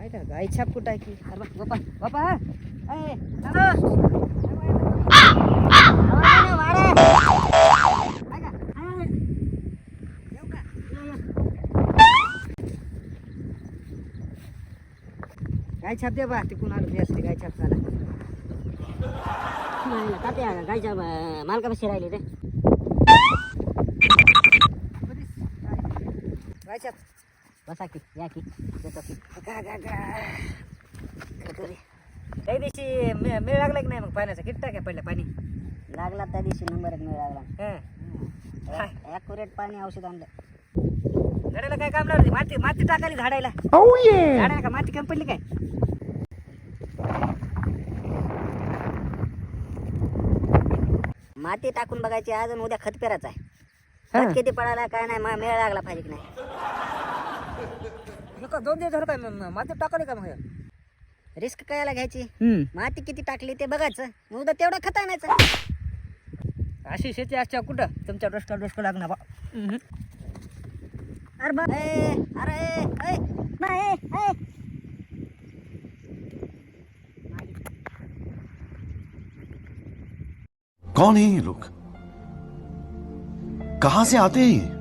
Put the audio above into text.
काय का गाय छाप कुठं आहे की अरे बापा बापा ए दादा गाय छाप दे बा तिकून आलो मी असली गाय छाप झाला तात्या गायच्या मालकापाशी राहिले ते गाय छाप बसा की या की देतो की काही दिवशी मेळ लागला की नाही मग पाण्याचा किती टाक्या पडल्या पाणी लागला त्या दिवशी नंबर 1 मिळ लागला ॲक्युरेट पाणी औषध आणलं झाडाला काय काम लावलं माती माती टाकाली झाडायला झाडाला का माती कमी पडली काय माती टाकून बघायची आज आणि उद्या खत पेरायचा आहे खत किती पडायला काय नाही मेळ लागला पाहिजे की नाही हे का 2 दिवस झालं काय माती टाकाली का मग रिस्क कायला घ्यायची माती किती टाकली ते बघायचं मग उद्या तेवढं खत आणायचं अशी शेती असच्या कुठं तुमच्या डोसका लागणार बा अरे बा अरे नाही कौन है ये लोग? कहां से आते हैं ये?